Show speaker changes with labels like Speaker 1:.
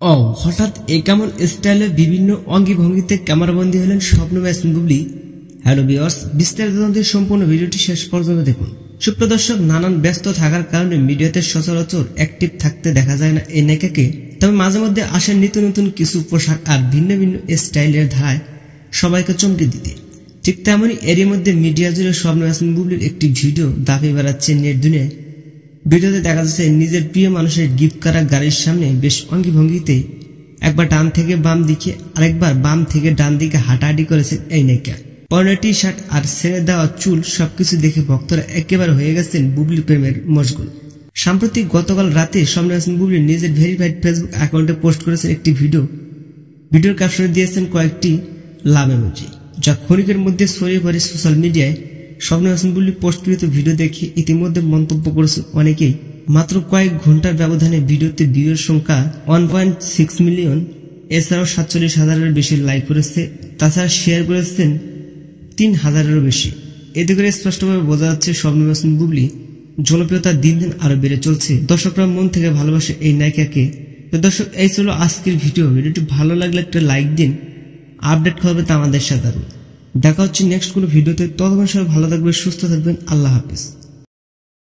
Speaker 1: ও হঠাৎ এই কেমন স্টাইলে বিভিন্ন অঙ্গি ভঙ্গিতে ক্যামেরাবন্দী হলেন স্বপ্নম ইয়াসমিন বুবলি। হ্যালো ভিউয়ার্স, বিস্তারিত জানতে সম্পূর্ণ ভিডিওটি শেষ পর্যন্ত দেখুন। সুপ্রদর্শক, নানান ব্যস্ত থাকার কারণে মিডিয়াতে সচরাচর অ্যাক্টিভ থাকতে দেখা যায় না এই নায়িকাকে। তবে মাঝে মধ্যে আসেন নিত্য নতুন কিছু পোশাক আর ভিন্ন ভিন্ন স্টাইলের ধারায় সবাইকে চমকে দিতে। ঠিক তেমনই এরই মধ্যে মিডিয়া জুড়ে স্বপ্নম ইয়াসমিন বুবলির একটি ভিডিও দাপিয়ে বেড়াচ্ছে নেট দুনিয়ায়। ভিডিওতে দেখা যাচ্ছে নিজের প্রিয় মানুষের গিফট করা গাড়ির সামনে বেশ অঙ্গি ভঙ্গিতে একবার ডান থেকে বাম দিকে আরেকবার বাম থেকে ডান দিকে হাঁটাহাঁটি করেছে এই নায়িকা। পরনে টি শার্ট আর ছেড়ে দেওয়া চুল সবকিছু দেখে ভক্তরা একেবারে হয়ে গেছেন বুবলি প্রেমের মশগুল। সাম্প্রতিক গতকাল রাতে স্বপ্নম ইয়াসমিন বুবলি নিজের ভেরিফাইড ফেসবুক অ্যাকাউন্টে পোস্ট করেছেন একটি ভিডিওর ক্যাপশনে দিয়েছেন কয়েকটি লাভ ইমোজি, যা ক্ষণিকের মধ্যে ছড়িয়ে পড়ে সোশ্যাল মিডিয়ায়। স্বপ্নম ইয়াসমিন বুবলি পোস্টকৃত ভিডিও দেখে ইতিমধ্যে মন্তব্য করেছে অনেকেই। মাত্র কয়েক ঘন্টার ব্যবধানে ভিডিওতে ভিউয়ের সংখ্যা 1.6 মিলিয়ন, এছাড়াও 47,000-এর বেশি লাইক করেছে। তাছাড়া শেয়ার করেছেন 3,000-এরও বেশি। এতে করে স্পষ্টভাবে বোঝা যাচ্ছে স্বপ্নম ইয়াসমিন বুবলি জনপ্রিয়তা দিন দিন আরো বেড়ে চলছে। দর্শকরা মন থেকে ভালোবাসে এই নায়িকাকে। তো দর্শক, এই ছিল আজকের ভিডিওটি ভালো লাগলে একটা লাইক দিন। আপডেট করবে তা আমাদের সাথে। দেখা হচ্ছে নেক্সট কোনো ভিডিওতে। ততক্ষণ সবাই ভালো থাকবেন, সুস্থ থাকবেন। আল্লাহ হাফেজ।